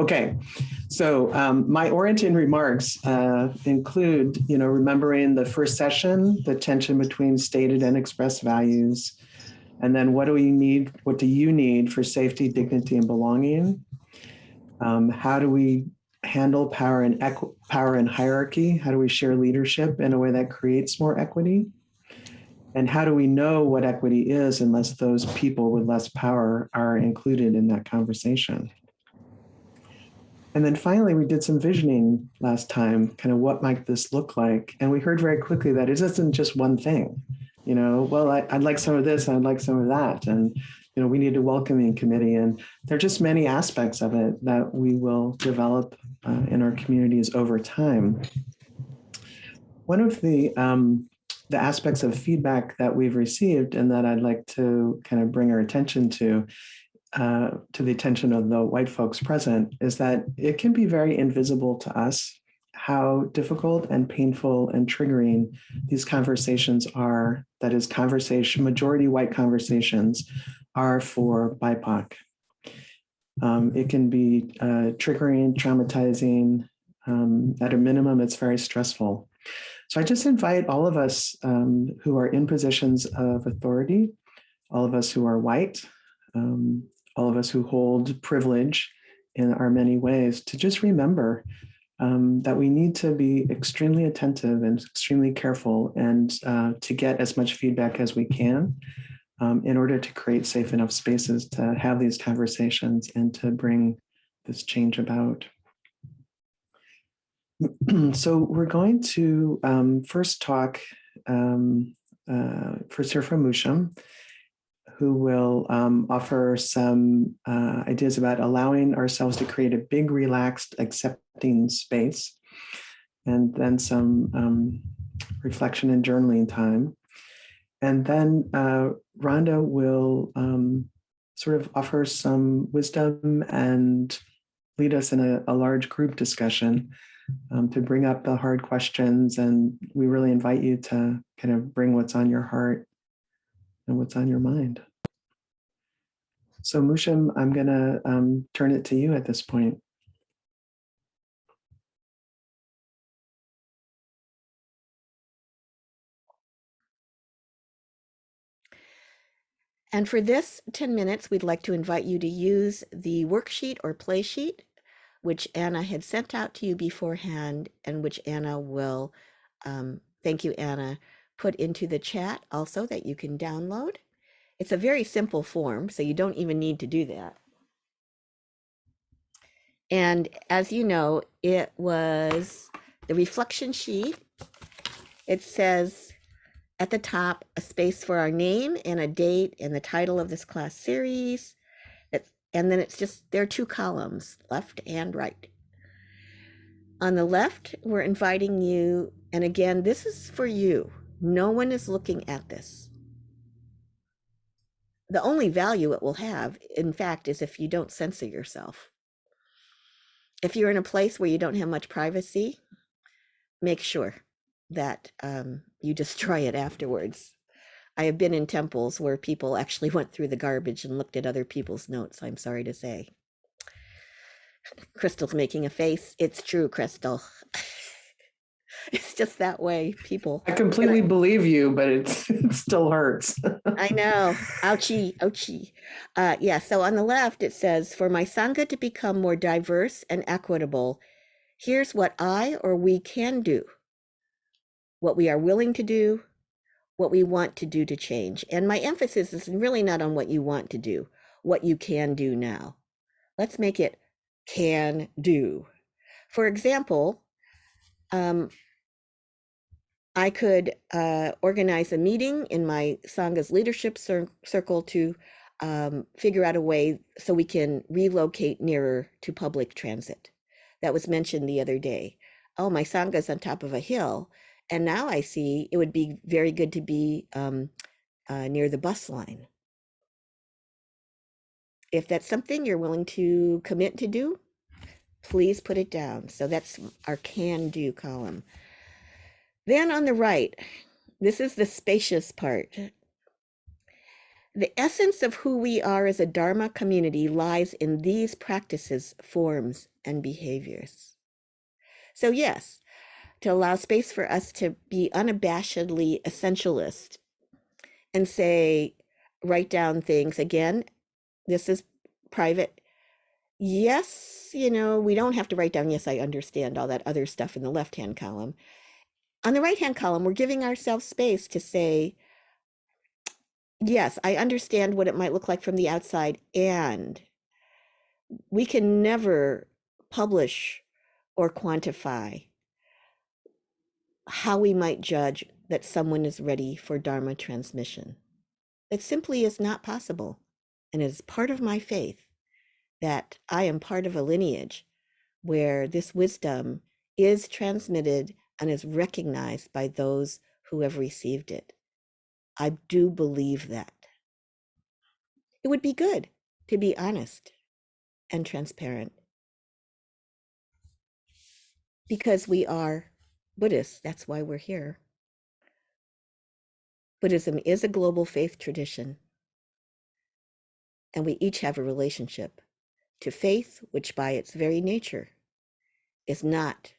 Okay, so my orienting remarks include, remembering the first session, the tension between stated and expressed values, and then what do we need? What do you need for safety, dignity, and belonging? How do we handle power and hierarchy? How do we share leadership in a way that creates more equity? And how do we know what equity is unless those people with less power are included in that conversation? And then finally, we did some visioning last time, kind of what might this look like? And we heard very quickly that it isn't just one thing. Well, I'd like some of this, and I'd like some of that. And, we need a welcoming committee. And there are just many aspects of it that we will develop in our communities over time. One of the aspects of feedback that we've received and that I'd like to kind of bring our attention to the attention of the white folks present is that it can be very invisible to us how difficult and painful and triggering these conversations are, that is majority white conversations are for BIPOC. It can be triggering, traumatizing. At a minimum, it's very stressful. So I just invite all of us who are in positions of authority, all of us who are white, all of us who hold privilege in our many ways, to just remember that we need to be extremely attentive and extremely careful and to get as much feedback as we can in order to create safe enough spaces to have these conversations and to bring this change about. So we're going to first hear from Mushim, who will offer some ideas about allowing ourselves to create a big, relaxed, accepting space, and then some reflection and journaling time. And then Rhonda will sort of offer some wisdom and lead us in a large group discussion to bring up the hard questions. And we really invite you to kind of bring what's on your heart and what's on your mind. So Mushim, I'm going to turn it to you at this point. And for this 10 minutes, we'd like to invite you to use the worksheet or play sheet, which Anna had sent out to you beforehand, and which Anna will, thank you, Anna, put into the chat also that you can download. It's a very simple form, so you don't even need to do that. And as you know, it was the reflection sheet. It says at the top, a space for our name and a date and the title of this class series. And then it's just, there are two columns, left and right. On the left, we're inviting you, and again, this is for you. No one is looking at this. The only value it will have, in fact, is if you don't censor yourself. If you're in a place where you don't have much privacy, make sure that you destroy it afterwards. I have been in temples where people actually went through the garbage and looked at other people's notes, I'm sorry to say. Crystal's making a face. It's true, Crystal. It's just that way, people. I completely believe you, but it still hurts. I know. Ouchie, ouchie. Yeah, so on the left, it says, for my Sangha to become more diverse and equitable, here's what I or we can do, what we are willing to do, what we want to do to change. And my emphasis is really not on what you want to do, what you can do now. Let's make it can do. For example, I could organize a meeting in my Sangha's leadership circle to figure out a way so we can relocate nearer to public transit. That was mentioned the other day. Oh, my Sangha's on top of a hill. And now I see it would be very good to be near the bus line. If that's something you're willing to commit to do, please put it down. So that's our can do column. Then on the right, this is the spacious part. The essence of who we are as a Dharma community lies in these practices, forms, and behaviors. So yes, to allow space for us to be unabashedly essentialist and say, write down things. Again, this is private. Yes, we don't have to write down, yes, I understand all that other stuff in the left-hand column. On the right-hand column, we're giving ourselves space to say, yes, I understand what it might look like from the outside, and we can never publish or quantify how we might judge that someone is ready for Dharma transmission. It simply is not possible. And it is part of my faith that I am part of a lineage where this wisdom is transmitted and is recognized by those who have received it. I do believe that. It would be good to be honest and transparent because we are Buddhists. That's why we're here. Buddhism is a global faith tradition, and we each have a relationship to faith, which by its very nature is not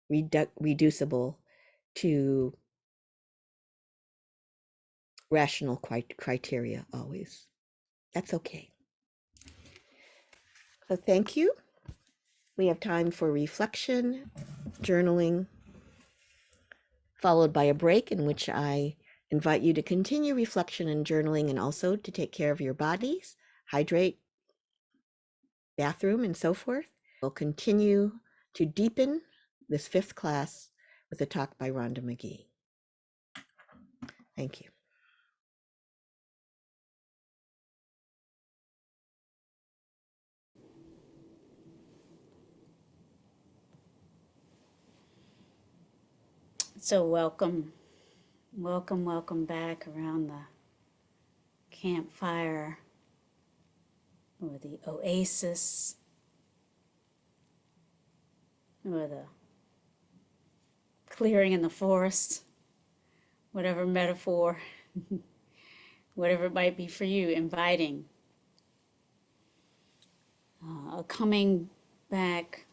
reducible to rational criteria always. That's okay. So thank you. We have time for reflection, journaling, followed by a break in which I invite you to continue reflection and journaling and also to take care of your bodies, hydrate, bathroom, and so forth. We'll continue to deepen this 5th class with a talk by Rhonda Magee. Thank you. So welcome back around the campfire or the oasis or the clearing in the forest, whatever metaphor, whatever it might be for you, inviting, coming back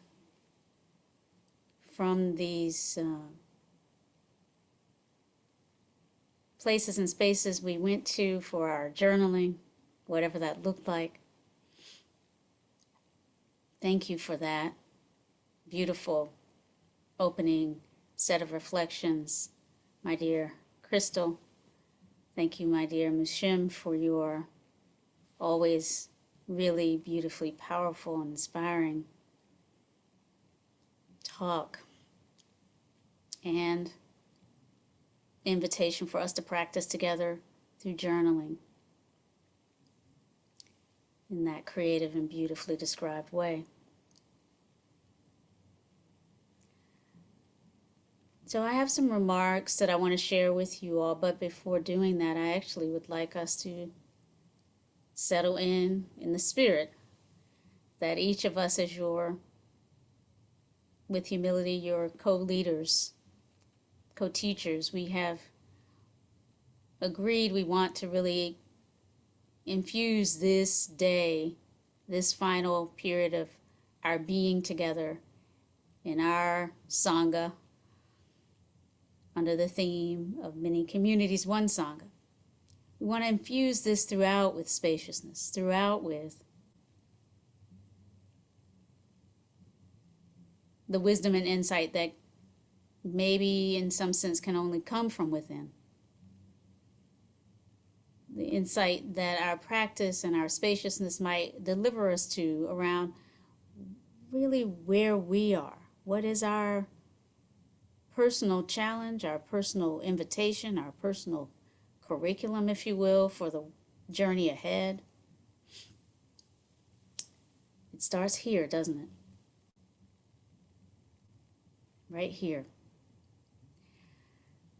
from these places and spaces we went to for our journaling, whatever that looked like. Thank you for that beautiful opening set of reflections, my dear Crystal. Thank you, my dear Mushim, for your always really beautifully powerful and inspiring talk and invitation for us to practice together through journaling in that creative and beautifully described way. So I have some remarks that I want to share with you all, but before doing that, I actually would like us to settle in the spirit that each of us as with humility, your co-leaders, co-teachers, we have agreed we want to really infuse this day, this final period of our being together in our Sangha under the theme of many communities, one Sangha. We want to infuse this throughout with spaciousness, throughout with the wisdom and insight that maybe in some sense can only come from within. The insight that our practice and our spaciousness might deliver us to around really where we are. What is our personal challenge, our personal invitation, our personal curriculum, if you will, for the journey ahead? It starts here, doesn't it? Right here.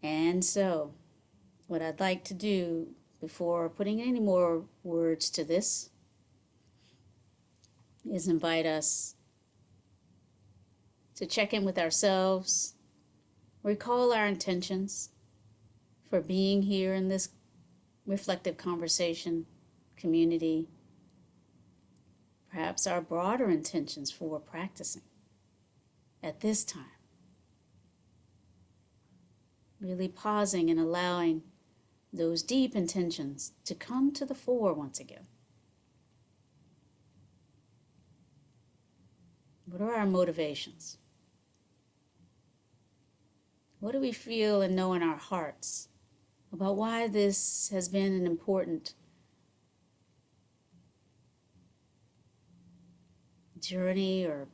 And so, what I'd like to do before putting any more words to this is invite us to check in with ourselves, recall our intentions for being here in this reflective conversation, community, perhaps our broader intentions for practicing at this time. Really pausing and allowing those deep intentions to come to the fore once again. What are our motivations? What do we feel and know in our hearts about why this has been an important journey or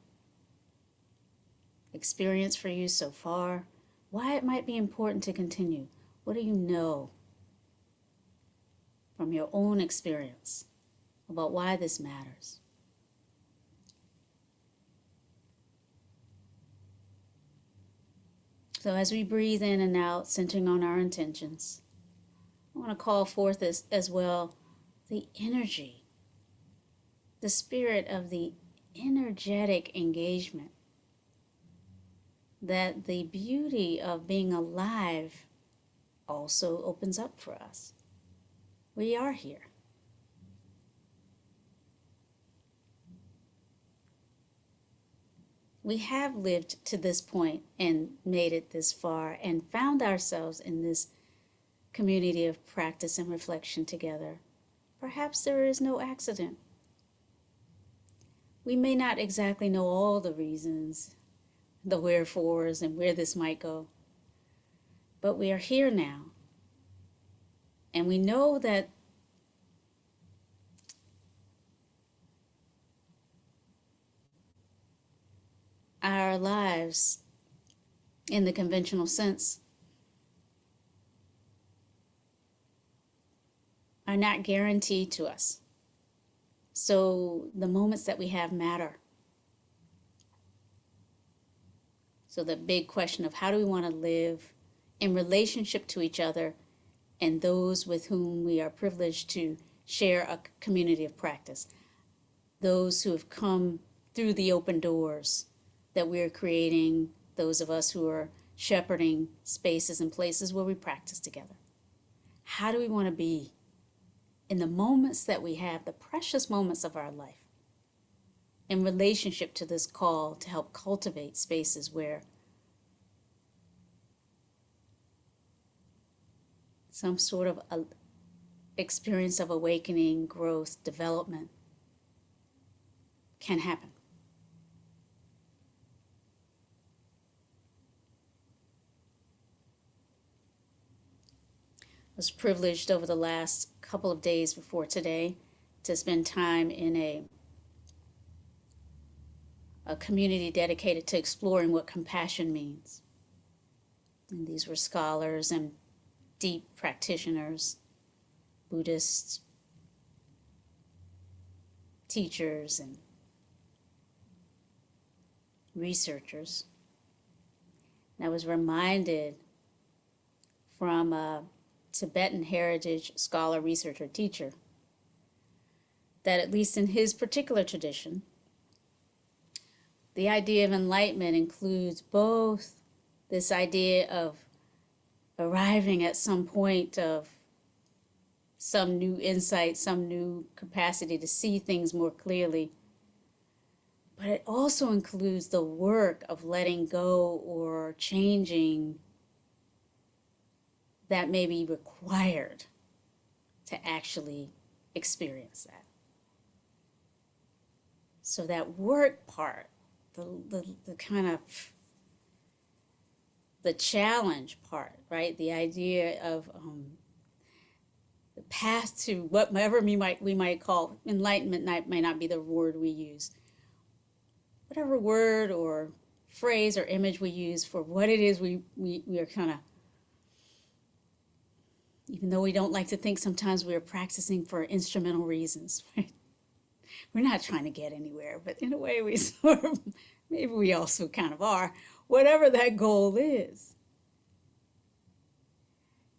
experience for you so far? Why it might be important to continue? What do you know from your own experience about why this matters? So as we breathe in and out, centering on our intentions, I want to call forth as well the energy, the spirit of the energetic engagement, that the beauty of being alive also opens up for us. We are here. We have lived to this point and made it this far and found ourselves in this community of practice and reflection together. Perhaps there is no accident. We may not exactly know all the reasons, the wherefores, and where this might go, but we are here now. And we know that our lives, in the conventional sense, are not guaranteed to us. So the moments that we have matter. So the big question of how do we want to live in relationship to each other and those with whom we are privileged to share a community of practice, those who have come through the open doors that we're creating, those of us who are shepherding spaces and places where we practice together. How do we want to be in the moments that we have, the precious moments of our life, in relationship to this call to help cultivate spaces where some sort of experience of awakening, growth, development can happen? I was privileged over the last couple of days before today to spend time in a community dedicated to exploring what compassion means. And these were scholars and deep practitioners, Buddhists, teachers, and researchers. And I was reminded from a Tibetan heritage scholar, researcher, teacher, that at least in his particular tradition, the idea of enlightenment includes both this idea of arriving at some point of some new insight, some new capacity to see things more clearly, but it also includes the work of letting go or changing that may be required to actually experience that. So that work part, the kind of the challenge part, right? The idea of the path to whatever we might call enlightenment may not be the word we use. Whatever word or phrase or image we use for what it is we are kind of, even though we don't like to think sometimes we are practicing for instrumental reasons, right? We're not trying to get anywhere, but in a way we sort of, maybe we also kind of are, whatever that goal is.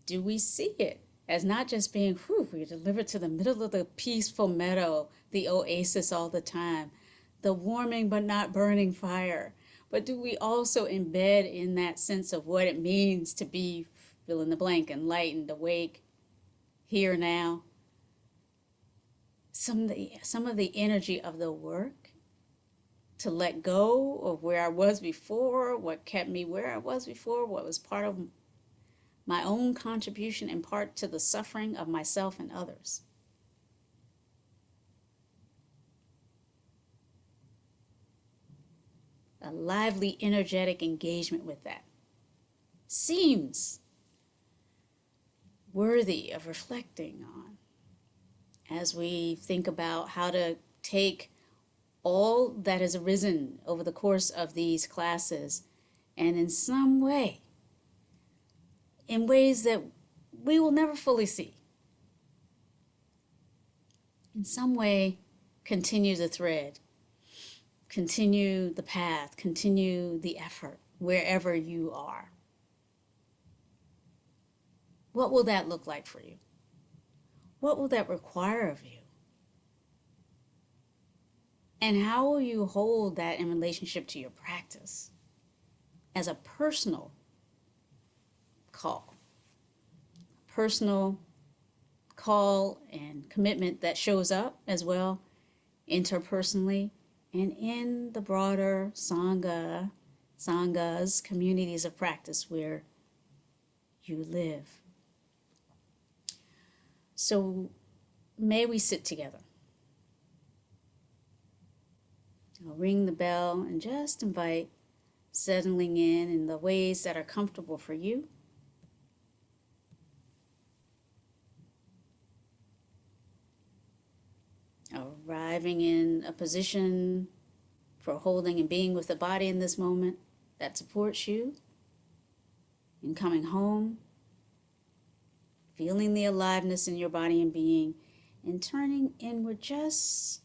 Do we see it as not just being, we're delivered to the middle of the peaceful meadow, the oasis all the time, the warming but not burning fire, but do we also embed in that sense of what it means to be, fill in the blank, enlightened, awake, here now, some of the energy of the work to let go of where I was before, what kept me where I was before, what was part of my own contribution and part to the suffering of myself and others. A lively, energetic engagement with that seems worthy of reflecting on as we think about how to take all that has arisen over the course of these classes and in some way, in ways that we will never fully see, in some way continue the thread, continue the path, continue the effort wherever you are. What will that look like for you? What will that require of you? And how will you hold that in relationship to your practice as a personal call? Personal call and commitment that shows up as well interpersonally and in the broader sanghas, communities of practice where you live. So may we sit together. I'll ring the bell and just invite settling in the ways that are comfortable for you. Arriving in a position for holding and being with the body in this moment that supports you. And coming home, feeling the aliveness in your body and being, and turning inward just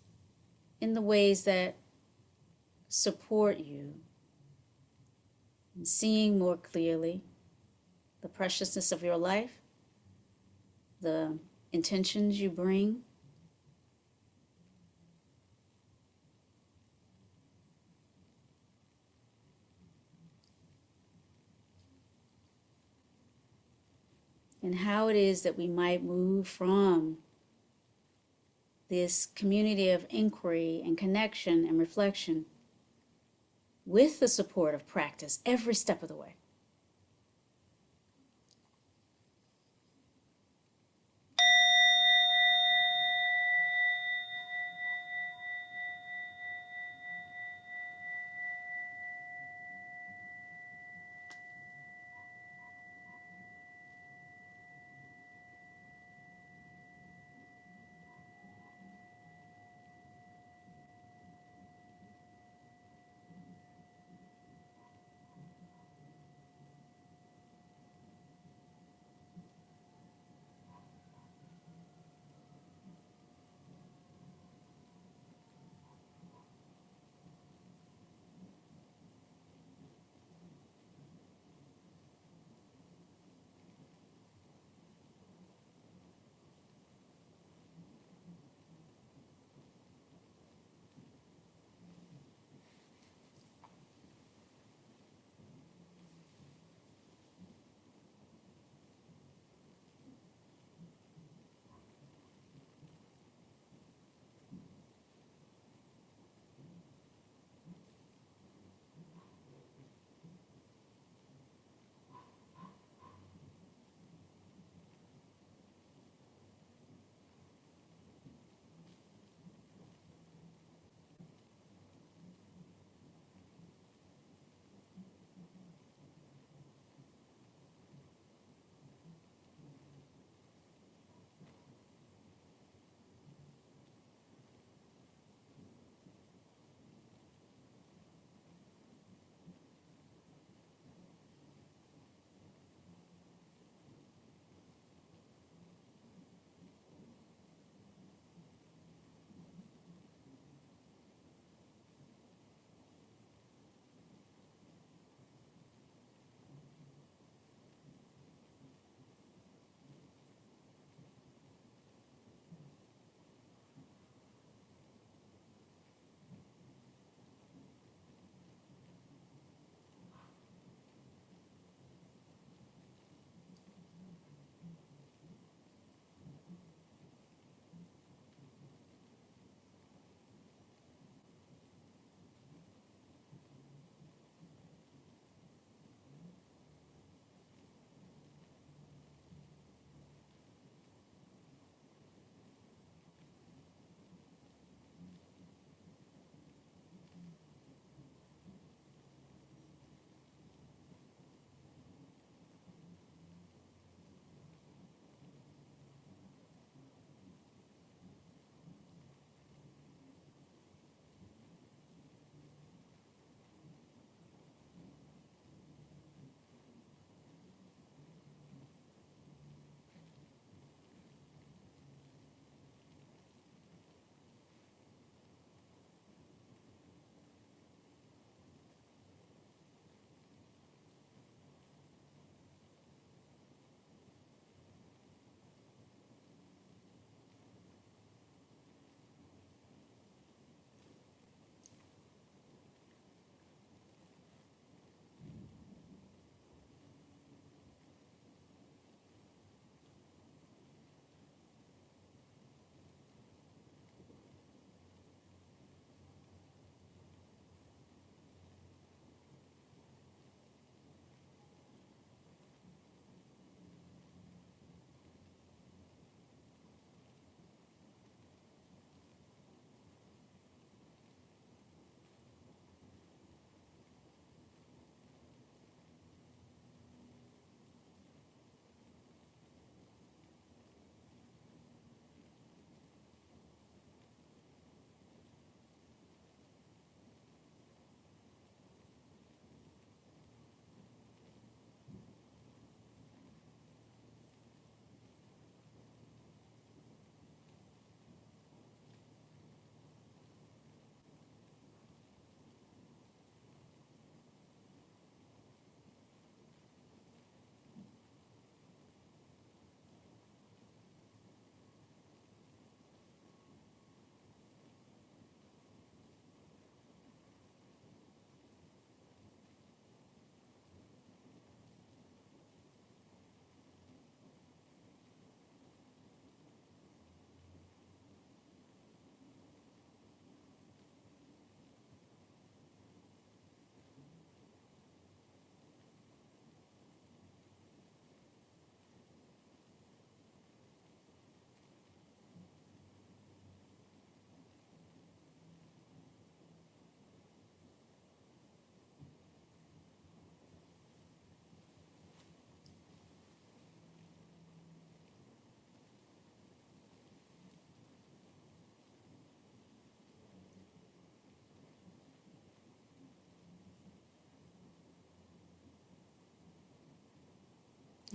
in the ways that support you. And seeing more clearly the preciousness of your life, the intentions you bring, and how it is that we might move from this community of inquiry and connection and reflection with the support of practice every step of the way.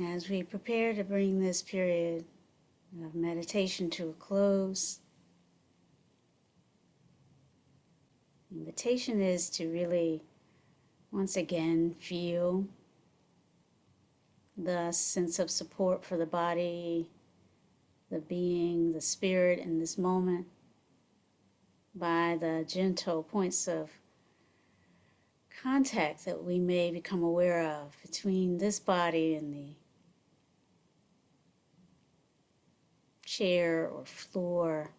As we prepare to bring this period of meditation to a close, the invitation is to really, once again, feel the sense of support for the body, the being, the spirit in this moment by the gentle points of contact that we may become aware of between this body and the chair or floor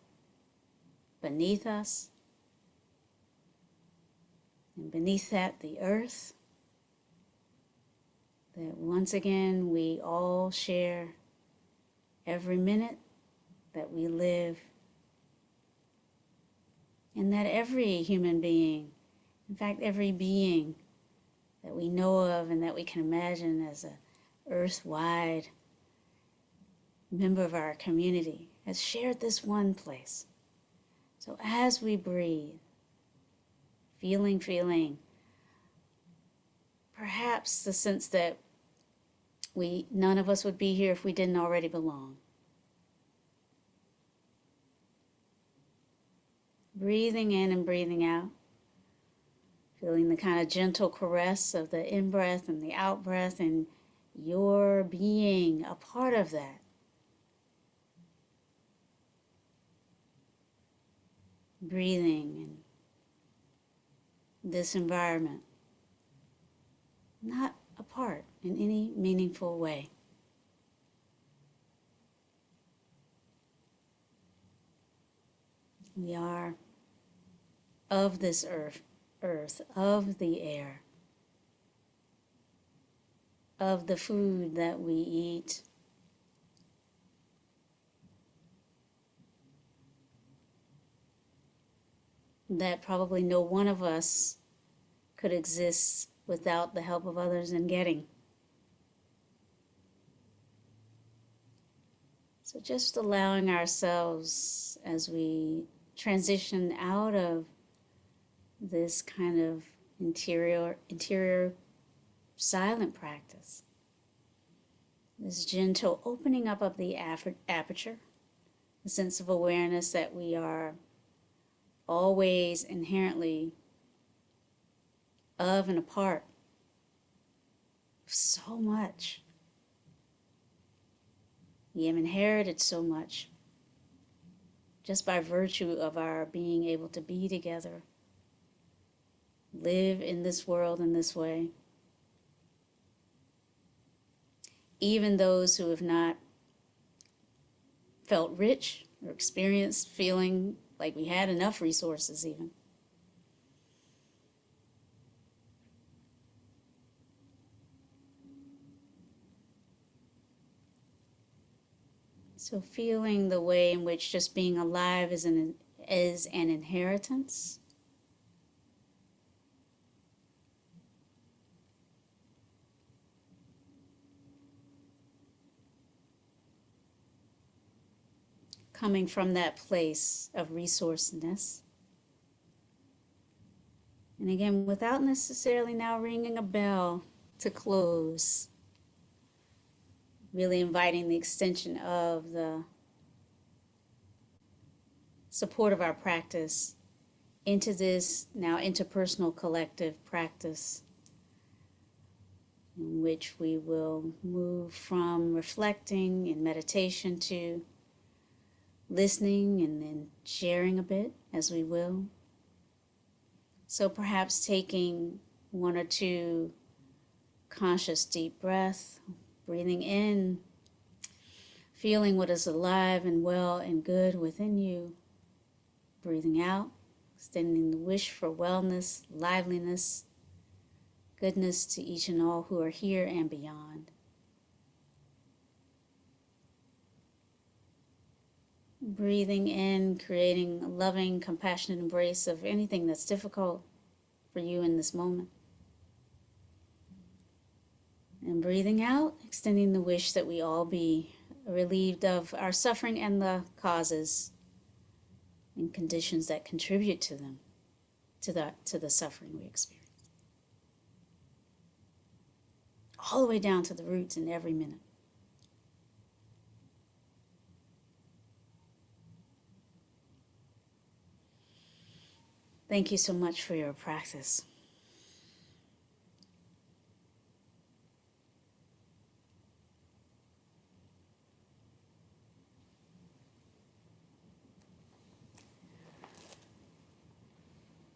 beneath us, and beneath that the earth, that once again we all share every minute that we live, and that every human being, in fact every being that we know of and that we can imagine as a earth-wide member of our community, has shared this one place. So as we breathe, feeling, perhaps the sense that none of us would be here if we didn't already belong. Breathing in and breathing out, feeling the kind of gentle caress of the in-breath and the out-breath, and your being a part of that. Breathing in this environment, not apart in any meaningful way. We are of this earth, of the air, of the food that we eat, that probably no one of us could exist without the help of others in getting. So just allowing ourselves, as we transition out of this kind of interior silent practice, this gentle opening up of the aperture, the sense of awareness that we are always inherently of and a part of so much. We have inherited so much just by virtue of our being able to be together, live in this world in this way. Even those who have not felt rich or experienced feeling like we had enough resources even. So feeling the way in which just being alive is an inheritance. Coming from that place of resourcefulness. And again, without necessarily now ringing a bell to close, really inviting the extension of the support of our practice into this now interpersonal collective practice, in which we will move from reflecting in meditation to listening and then sharing a bit as we will. So perhaps taking one or two conscious deep breaths, breathing in, feeling what is alive and well and good within you. Breathing out, extending the wish for wellness, liveliness, goodness to each and all who are here and beyond. Breathing in, creating a loving, compassionate embrace of anything that's difficult for you in this moment. And breathing out, extending the wish that we all be relieved of our suffering and the causes and conditions that contribute to them, to the suffering we experience. All the way down to the roots in every minute. Thank you so much for your practice.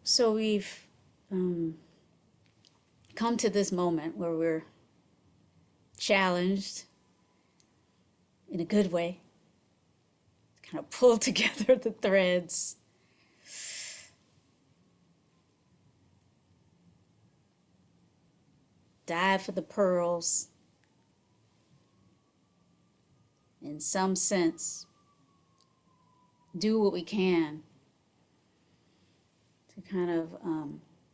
So we've come to this moment where we're challenged in a good way, kind of pull together the threads. Dive for the pearls. In some sense, do what we can to kind of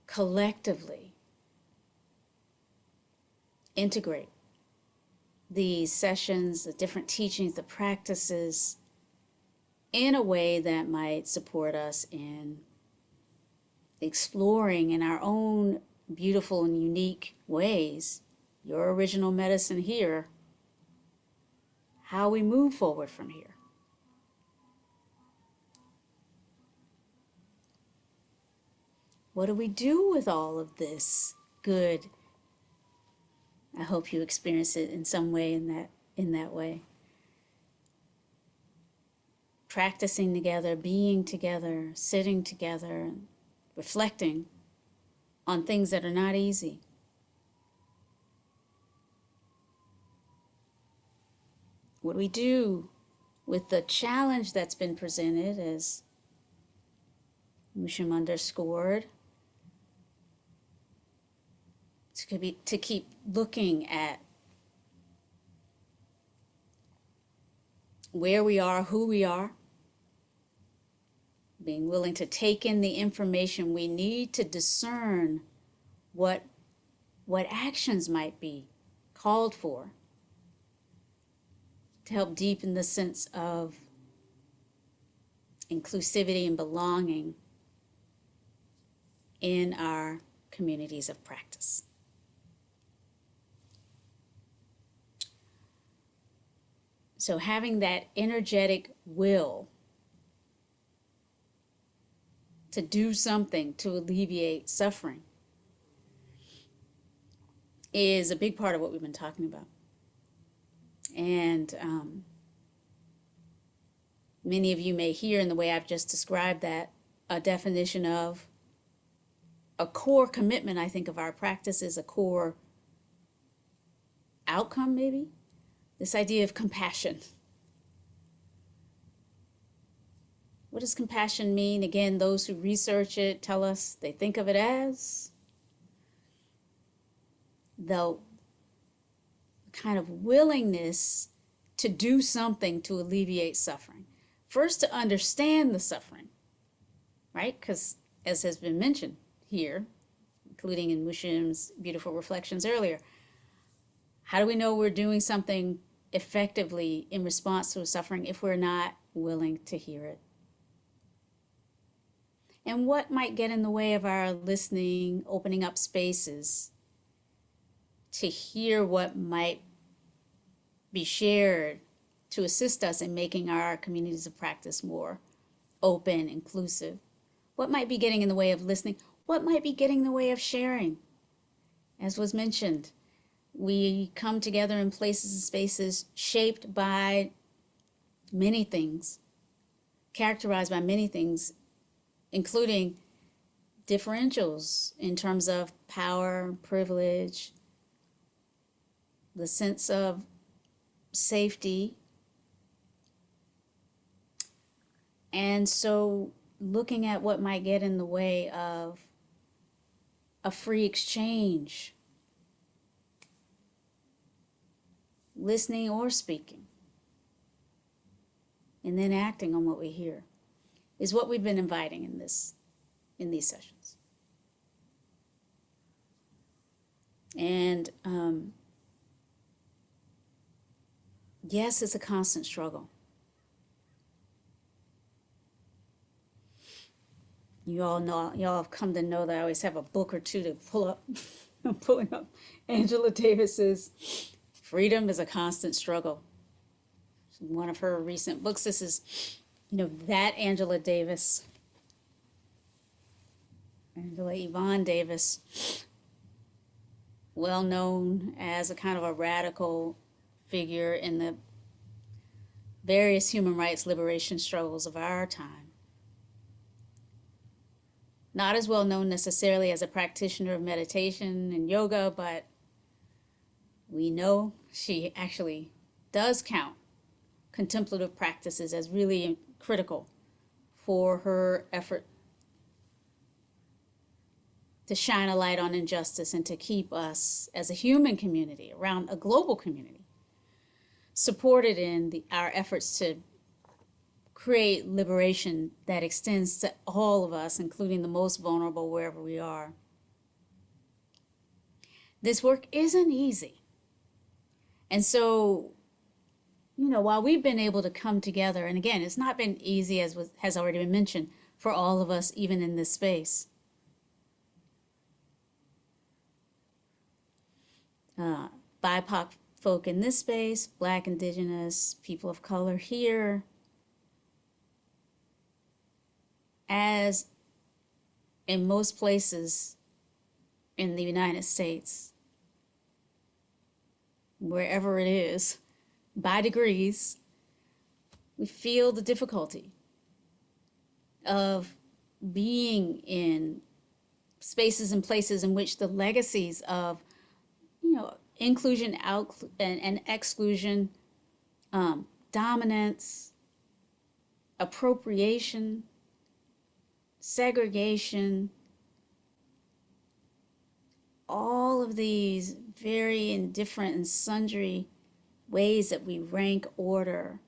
collectively integrate these sessions, the different teachings, the practices in a way that might support us in exploring in our own beautiful and unique ways, your original medicine here, how we move forward from here. What do we do with all of this good? I hope you experience it in some way in that way. Practicing together, being together, sitting together, reflecting on things that are not easy. What do we do with the challenge that's been presented, as Mushim underscored, to keep looking at where we are, who we are, being willing to take in the information we need to discern what actions might be called for to help deepen the sense of inclusivity and belonging in our communities of practice. So having that energetic will to do something to alleviate suffering is a big part of what we've been talking about. And many of you may hear in the way I've just described that a definition of a core commitment, I think, of our practice is a core outcome, maybe. This idea of compassion. What does compassion mean? Again, those who research it tell us they think of it as the kind of willingness to do something to alleviate suffering. First, to understand the suffering, right? Because as has been mentioned here, including in Mushim's beautiful reflections earlier, how do we know we're doing something effectively in response to a suffering if we're not willing to hear it? And what might get in the way of our listening, opening up spaces to hear what might be shared to assist us in making our communities of practice more open, inclusive? What might be getting in the way of listening? What might be getting in the way of sharing? As was mentioned, we come together in places and spaces shaped by many things, characterized by many things, including differentials in terms of power, privilege, the sense of safety. And so looking at what might get in the way of a free exchange, listening or speaking, and then acting on what we hear, is what we've been inviting in these sessions. And yes, it's a constant struggle. You all have come to know that I always have a book or two to pull up. I'm pulling up Angela Davis's Freedom is a Constant Struggle. One of her recent books. This is, that Angela Davis. Angela Yvonne Davis, well known as a kind of a radical figure in the various human rights liberation struggles of our time. Not as well known necessarily as a practitioner of meditation and yoga, but we know she actually does count contemplative practices as really critical for her effort to shine a light on injustice and to keep us as a human community, around a global community, supported in our efforts to create liberation that extends to all of us, including the most vulnerable wherever we are. This work isn't easy. And so, while we've been able to come together, and again, it's not been easy, as has already been mentioned, for all of us, even in this space. BIPOC folk in this space, Black, Indigenous, people of color here, as in most places in the United States, wherever it is, by degrees, we feel the difficulty of being in spaces and places in which the legacies of, inclusion and exclusion, dominance, appropriation, segregation, all of these very and different and sundry ways that we rank, order,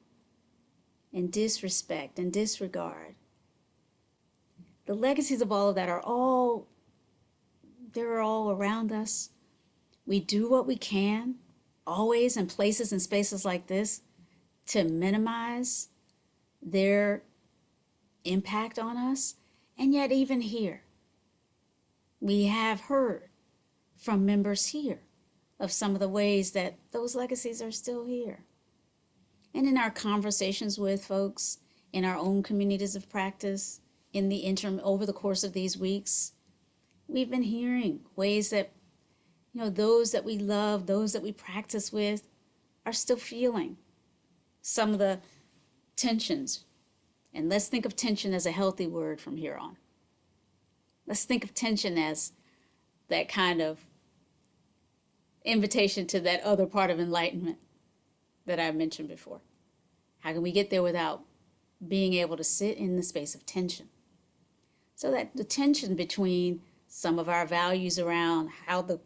and disrespect and disregard. The legacies of all of that they're all around us. We do what we can, always in places and spaces like this, to minimize their impact on us. And yet even here, we have heard from members here of some of the ways that those legacies are still here. And in our conversations with folks in our own communities of practice, in the interim, over the course of these weeks, we've been hearing ways that, those that we love, those that we practice with, are still feeling some of the tensions. And let's think of tension as a healthy word from here on. Let's think of tension as that kind of invitation to that other part of enlightenment that I mentioned before. How can we get there without being able to sit in the space of tension? So that the tension between some of our values around how the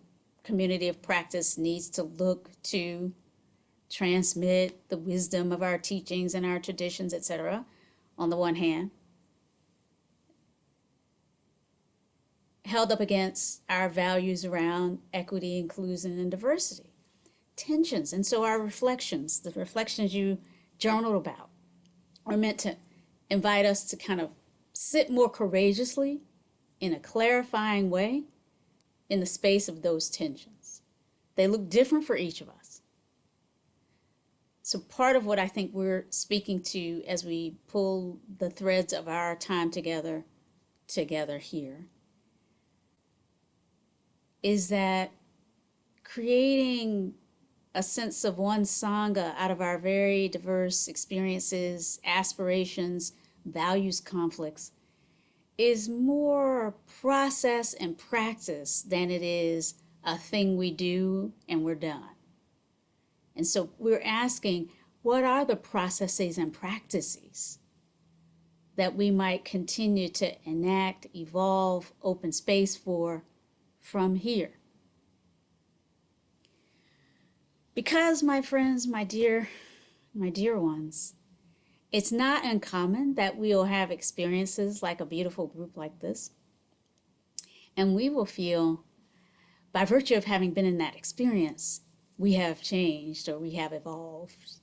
community of practice needs to look to transmit the wisdom of our teachings and our traditions, etc., on the one hand, held up against our values around equity, inclusion, and diversity. Tensions. And so our reflections, the reflections you journaled about, are meant to invite us to kind of sit more courageously in a clarifying way in the space of those tensions. They look different for each of us. So part of what I think we're speaking to as we pull the threads of our time together here is that creating a sense of one Sangha out of our very diverse experiences, aspirations, values conflicts is more process and practice than it is a thing we do and we're done. And so we're asking, what are the processes and practices that we might continue to enact, evolve, open space for from here? Because, my friends, my dear ones, it's not uncommon that we'll have experiences like a beautiful group like this, and we will feel, by virtue of having been in that experience, we have changed or we have evolved.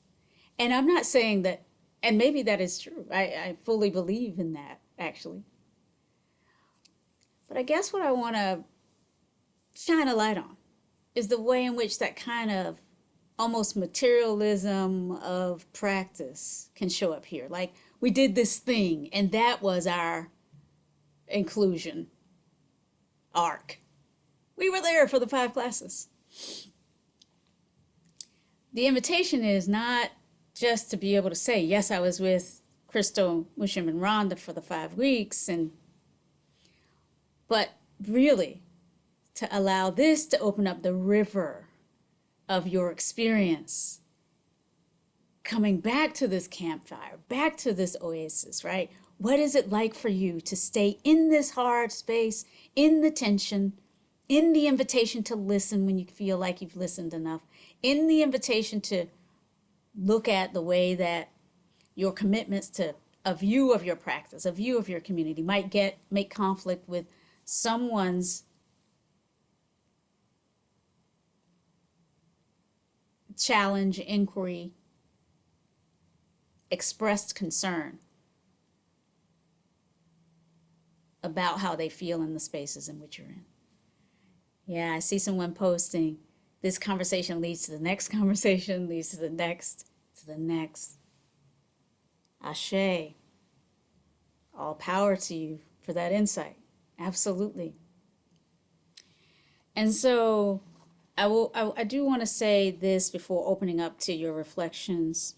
And I'm not saying that, and maybe that is true. I fully believe in that, actually. But I guess what I want to shine a light on is the way in which that kind of almost materialism of practice can show up here. Like, we did this thing and that was our inclusion. arc. We were there for the 5 classes. The invitation is not just to be able to say, yes, I was with Crystal, Mushim, and Rhonda for the 5 weeks, but really to allow this to open up the river of your experience, coming back to this campfire, back to this oasis, right? What is it like for you to stay in this hard space, in the tension, in the invitation to listen when you feel like you've listened enough, in the invitation to look at the way that your commitments to a view of your practice, a view of your community might make conflict with someone's challenge, inquiry, expressed concern about how they feel in the spaces in which you're in. Yeah, I see someone posting, this conversation leads to the next conversation, leads to the next, to the next. Ashe. All power to you for that insight. Absolutely. And so I do want to say this before opening up to your reflections.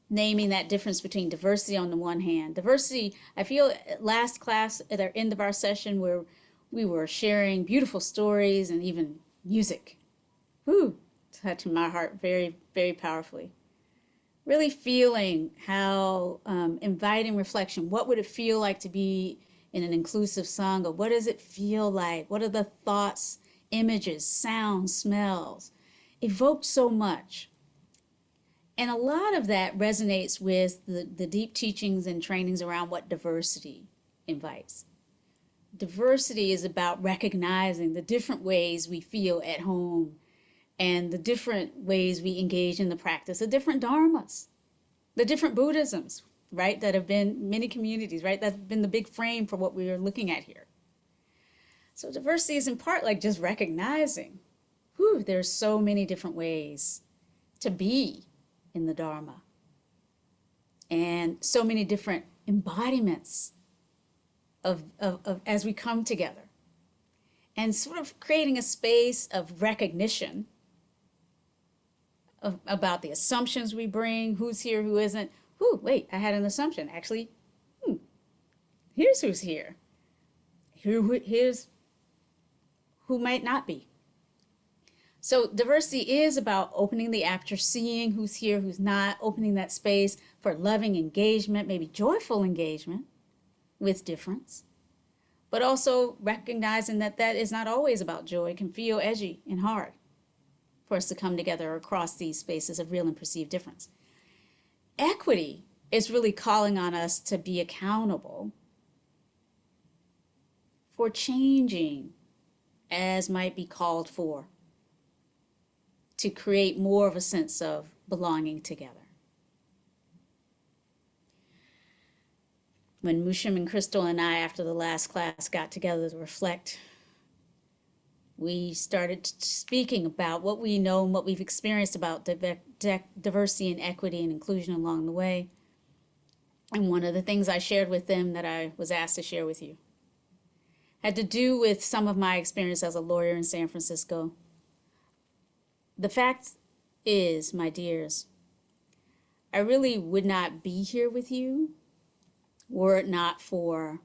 Naming that difference between diversity on the one hand. Diversity, I feel last class at the end of our session where we were sharing beautiful stories and even music. Whew, touching my heart very, very powerfully. Really feeling how inviting reflection, what would it feel like to be in an inclusive Sangha? What does it feel like? What are the thoughts, images, sounds, smells? Evoked so much. And a lot of that resonates with the deep teachings and trainings around what diversity invites. Diversity is about recognizing the different ways we feel at home and the different ways we engage in the practice, the different dharmas, the different Buddhisms, right, that have been many communities, right, that's been the big frame for what we are looking at here. So diversity is in part like just recognizing, there's so many different ways to be in the Dharma and so many different embodiments of as we come together and sort of creating a space of recognition about the assumptions we bring, who's here, who isn't. Wait, I had an assumption. Actually, here's who's here. Here's who might not be. So diversity is about opening the aperture, seeing who's here, who's not, opening that space for loving engagement, maybe joyful engagement with difference, but also recognizing that that is not always about joy. It can feel edgy and hard for us to come together across these spaces of real and perceived difference. Equity is really calling on us to be accountable for changing as might be called for, to create more of a sense of belonging together. When Mushim and Crystal and I, after the last class, got together to reflect, we started speaking about what we know and what we've experienced about diversity and equity and inclusion along the way. And one of the things I shared with them that I was asked to share with you had to do with some of my experience as a lawyer in San Francisco. The fact is, my dears, I really would not be here with you were it not for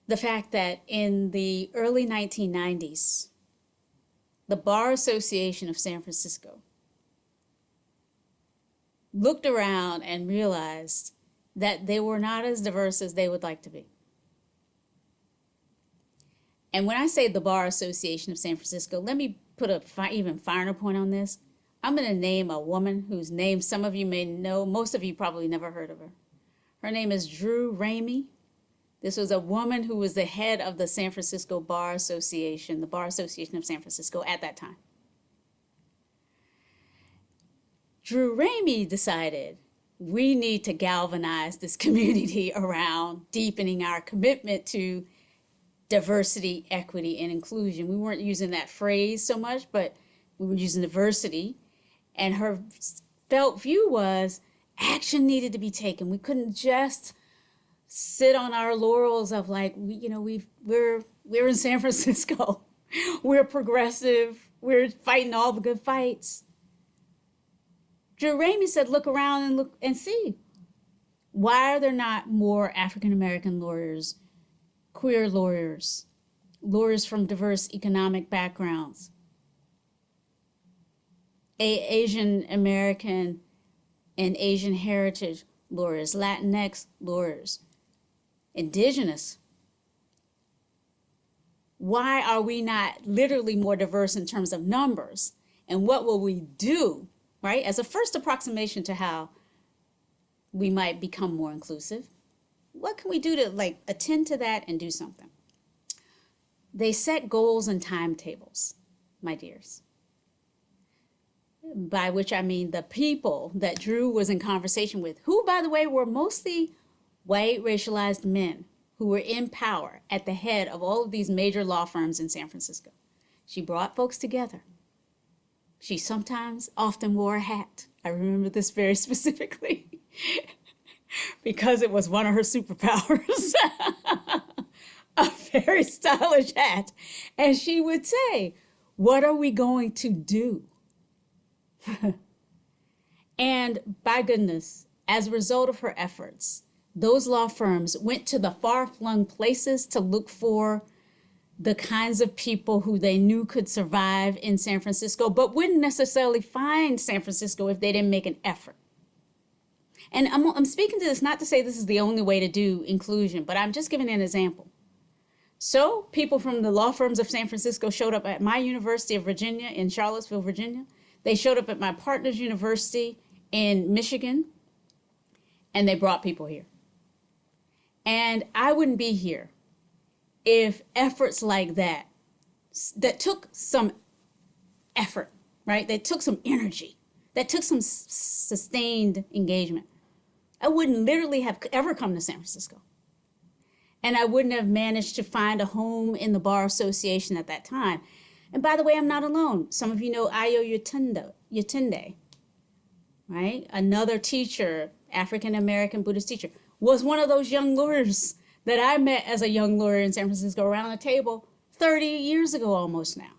the fact that in the early 1990s, the Bar Association of San Francisco looked around and realized that they were not as diverse as they would like to be. And when I say the Bar Association of San Francisco, let me put a even finer point on this. I'm going to name a woman whose name some of you may know. Most of you probably never heard of her. Her name is Drew Ramey. This was a woman who was the head of the San Francisco Bar Association, the Bar Association of San Francisco at that time. Drew Ramey decided we need to galvanize this community around deepening our commitment to diversity, equity, and inclusion. We weren't using that phrase so much, but we were using diversity. And her felt view was action needed to be taken. We couldn't just sit on our laurels of like, we're in San Francisco. We're progressive. We're fighting all the good fights. Drew Ramey said, look around and look and see. Why are there not more African-American lawyers, queer lawyers, lawyers from diverse economic backgrounds, Asian American and Asian heritage lawyers, Latinx lawyers, indigenous? Why are we not literally more diverse in terms of numbers? And what will we do, right? As a first approximation to how we might become more inclusive, what can we do to like attend to that and do something? They set goals and timetables, my dears. By which I mean the people that Drew was in conversation with, who, by the way, were mostly white racialized men who were in power at the head of all of these major law firms in San Francisco. She brought folks together. She often wore a hat. I remember this very specifically because it was one of her superpowers. A very stylish hat. And she would say, what are we going to do? And by goodness, as a result of her efforts, those law firms went to the far-flung places to look for the kinds of people who they knew could survive in San Francisco, but wouldn't necessarily find San Francisco if they didn't make an effort. And I'm speaking to this not to say this is the only way to do inclusion, but I'm just giving an example. So people from the law firms of San Francisco showed up at my University of Virginia in Charlottesville, Virginia. They showed up at my partner's university in Michigan, and they brought people here. And I wouldn't be here if efforts like that took some effort, right? That took some energy, that took some sustained engagement. I wouldn't literally have ever come to San Francisco. And I wouldn't have managed to find a home in the Bar Association at that time. And by the way, I'm not alone. Some of you know Ayo Yatunde, right? Another teacher, African-American Buddhist teacher, was one of those young lawyers that I met as a young lawyer in San Francisco around the table 30 years ago almost now.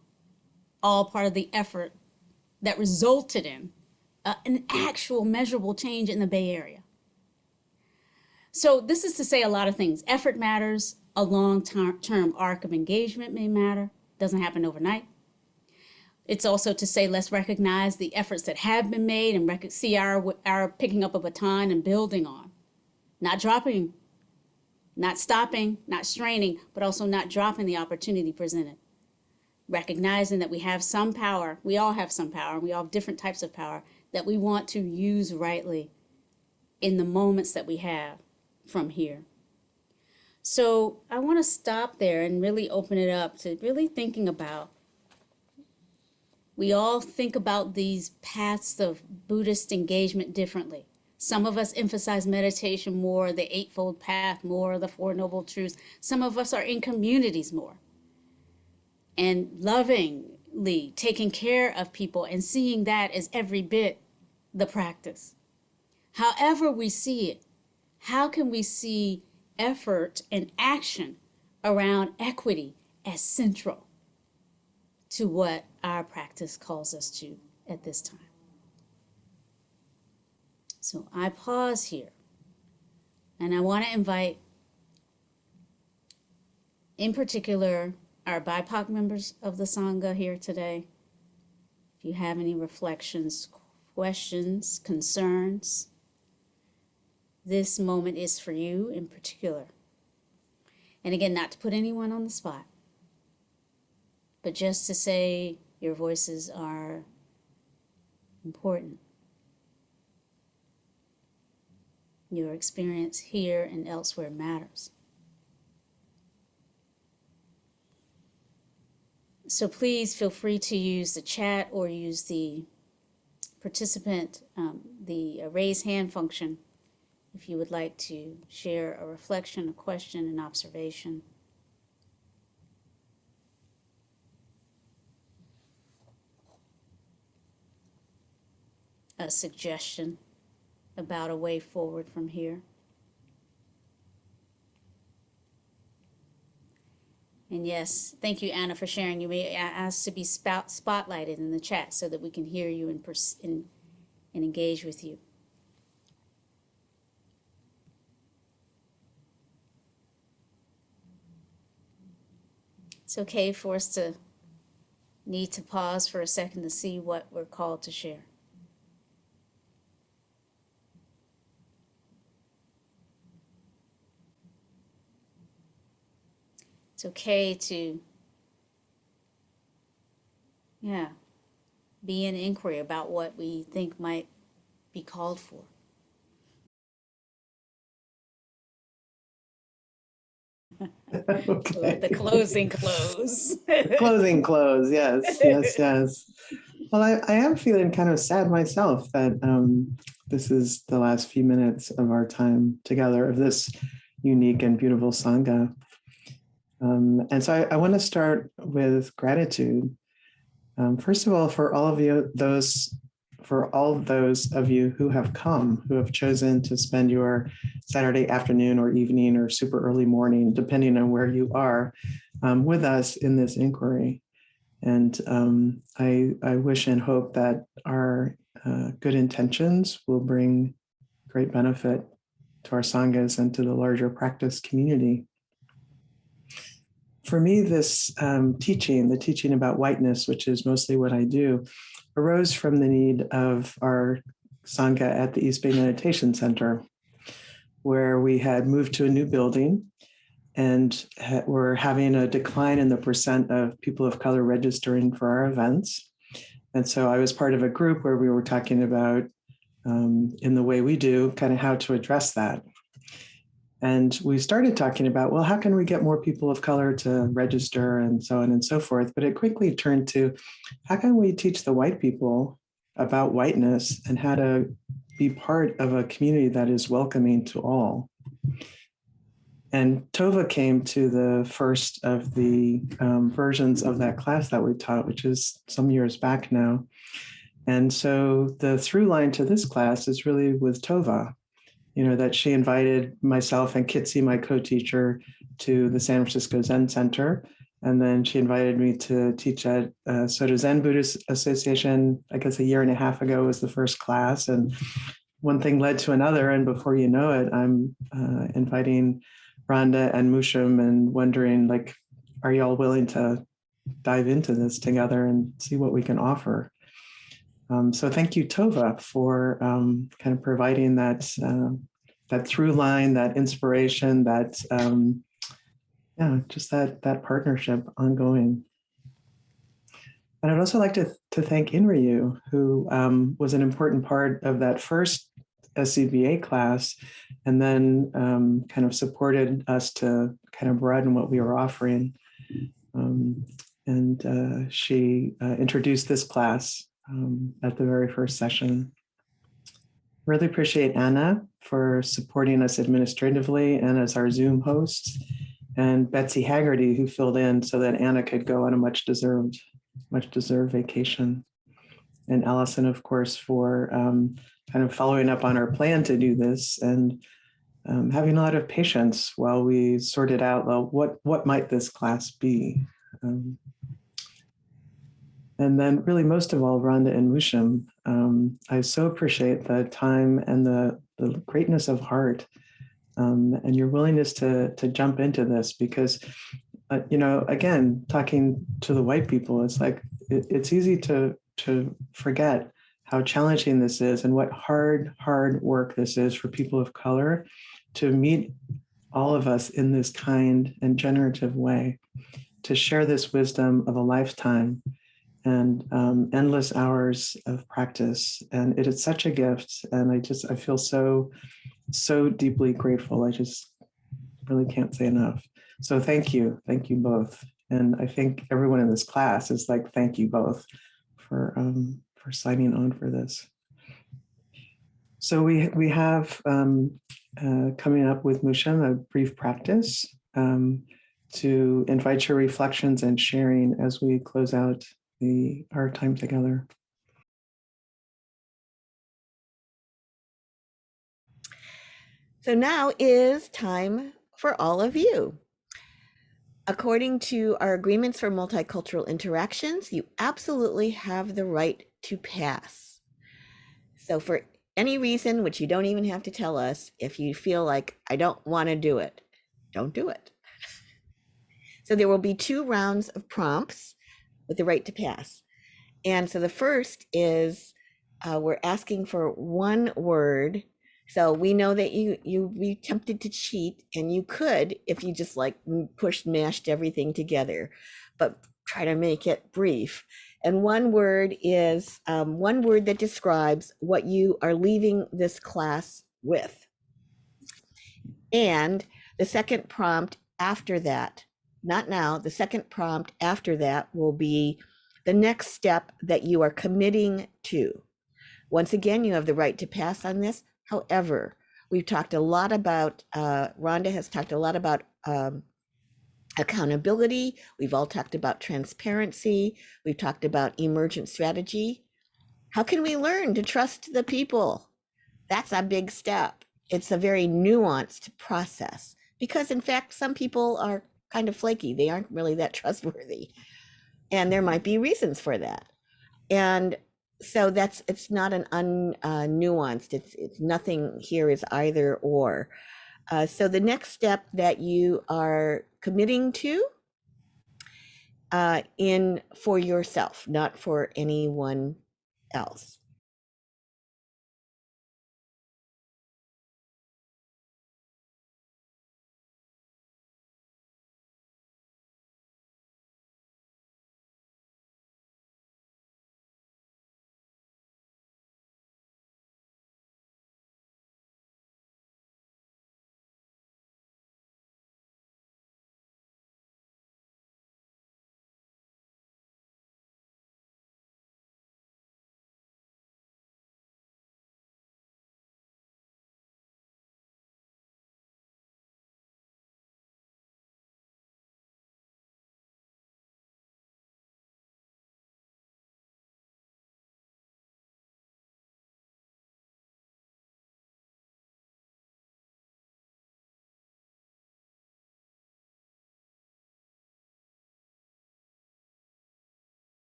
All part of the effort that resulted in an actual measurable change in the Bay Area. So this is to say a lot of things. Effort matters. A long-term arc of engagement may matter. Doesn't happen overnight. It's also to say let's recognize the efforts that have been made and see our picking up a baton and building on. Not dropping, not stopping, not straining, but also not dropping the opportunity presented. Recognizing that we have some power. We all have some power. We all have different types of power that we want to use rightly in the moments that we have from here. So I want to stop there and really open it up to really thinking about, we all think about these paths of Buddhist engagement differently. Some of us emphasize meditation more, the Eightfold Path more, the Four Noble Truths. Some of us are in communities more. And lovingly taking care of people and seeing that as every bit the practice. However we see it, how can we see effort and action around equity as central to what our practice calls us to at this time? So I pause here, and I want to invite, in particular, our BIPOC members of the Sangha here today. If you have any reflections, questions, concerns, this moment is for you in particular. And again, not to put anyone on the spot, but just to say your voices are important. Your experience here and elsewhere matters. So please feel free to use the chat or use the participant, the raise hand function if you would like to share a reflection, a question, an observation. A suggestion about a way forward from here. And yes, thank you, Anna, for sharing. You may ask to be spotlighted in the chat so that we can hear you and engage with you. It's okay for us to need to pause for a second to see what we're called to share. It's okay to, be in inquiry about what we think might be called for. Okay. Let the closing close. Closing close. Yes, yes, yes. Well, I am feeling kind of sad myself that this is the last few minutes of our time together of this unique and beautiful Sangha. And so I want to start with gratitude. First of all, for all of those of you who have come, who have chosen to spend your Saturday afternoon or evening or super early morning, depending on where you are, with us in this inquiry. And I wish and hope that our good intentions will bring great benefit to our sanghas and to the larger practice community. For me, this the teaching about whiteness, which is mostly what I do, arose from the need of our sangha at the East Bay Meditation Center, where we had moved to a new building and were having a decline in the percent of people of color registering for our events. And so I was part of a group where we were talking about, in the way we do, kind of how to address that. And we started talking about, well, how can we get more people of color to register and so on and so forth? But it quickly turned to, how can we teach the white people about whiteness and how to be part of a community that is welcoming to all? And Tova came to the first of the versions of that class that we taught, which is some years back now. And so the through line to this class is really with Tova, that she invited myself and Kitsi, my co-teacher, to the San Francisco Zen Center. And then she invited me to teach at Soto Zen Buddhist Association. I guess a year and a half ago was the first class. And one thing led to another. And before you know it, I'm inviting Rhonda and Mushim and wondering, are you all willing to dive into this together and see what we can offer? So thank you, Tova, for kind of providing that through line, that inspiration, that just that partnership ongoing. And I'd also like to thank Inryu, who was an important part of that first SCBA class, and then kind of supported us to kind of broaden what we were offering. And she introduced this class at the very first session. Really appreciate Anna for supporting us administratively and as our Zoom host, and Betsy Haggerty, who filled in so that Anna could go on a much deserved vacation. And Allison, of course, for kind of following up on our plan to do this and having a lot of patience while we sorted out, well, what might this class be? And then really most of all, Rhonda and Mushim, I so appreciate the time and the greatness of heart and your willingness to jump into this because, again, talking to the white people, it's like, it's easy to forget how challenging this is and what hard work this is for people of color to meet all of us in this kind and generative way, to share this wisdom of a lifetime and endless hours of practice. And it is such a gift. And I feel so deeply grateful. I just really can't say enough. So thank you both. And I think everyone in this class is like, thank you both for signing on for this. So we have coming up with Mushim a brief practice to invite your reflections and sharing as we close out our time together. So now is time for all of you. According to our agreements for multicultural interactions, you absolutely have the right to pass. So for any reason, which you don't even have to tell us, if you feel like I don't want to do it, don't do it. So there will be 2 rounds of prompts with the right to pass. And so the first is we're asking for one word. So we know that you'd be tempted to cheat, and you could if you just like mashed everything together, but try to make it brief. And one word is one word that describes what you are leaving this class with. And the second prompt after that, not now, the second prompt after that will be the next step that you are committing to. Once again, you have the right to pass on this. However, we've talked a lot about, Rhonda has talked a lot about accountability. We've all talked about transparency. We've talked about emergent strategy. How can we learn to trust the people? That's a big step. It's a very nuanced process because, in fact, some people are kind of flaky. They aren't really that trustworthy. And there might be reasons for that. And so it's not an nuanced, it's nothing here is either or. So the next step that you are committing to in for yourself, not for anyone else.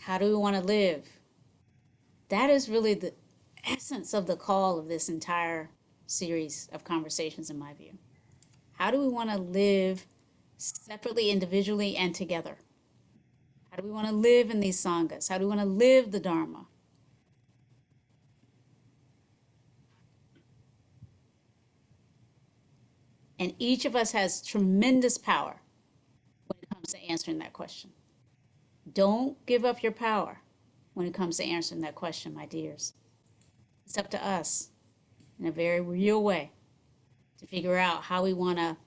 How do we want to live? That is really the essence of the call of this entire series of conversations, in my view. How do we want to live separately, individually, and together? How do we want to live in these sanghas? How do we want to live the Dharma? And each of us has tremendous power when it comes to answering that question. Don't give up your power when it comes to answering that question, my dears. It's up to us in a very real way to figure out how we want to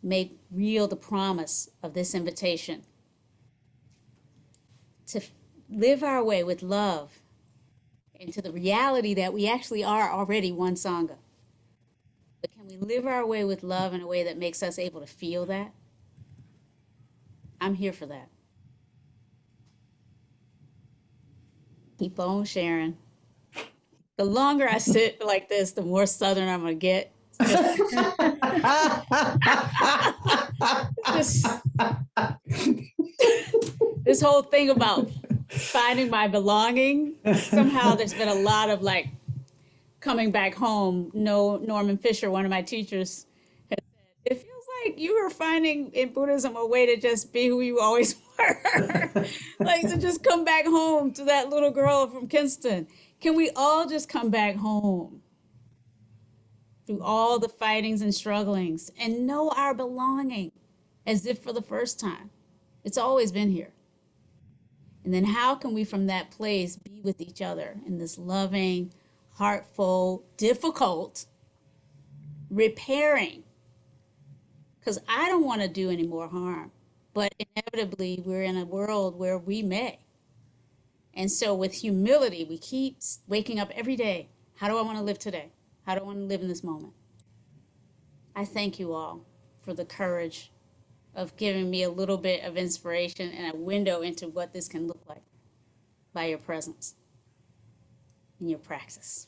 make real the promise of this invitation to live our way with love into the reality that we actually are already one Sangha. But can we live our way with love in a way that makes us able to feel that? I'm here for that. Keep on sharing. The longer I sit like this, the more Southern I'm going to get. This whole thing about finding my belonging, somehow there's been a lot of like coming back home. No, Norman Fisher, one of my teachers, has said, it feels like you are finding in Buddhism a way to just be who you always were. Like to just come back home to that little girl from Kinston. Can we all just come back home through all the fightings and strugglings and know our belonging as if for the first time? It's always been here. And then how can we from that place be with each other in this loving, heartful, difficult, repairing? Because I don't want to do any more harm, but inevitably we're in a world where we may. And so with humility, we keep waking up every day. How do I want to live today? How do I want to live in this moment? I thank you all for the courage of giving me a little bit of inspiration and a window into what this can look like by your presence and your praxis.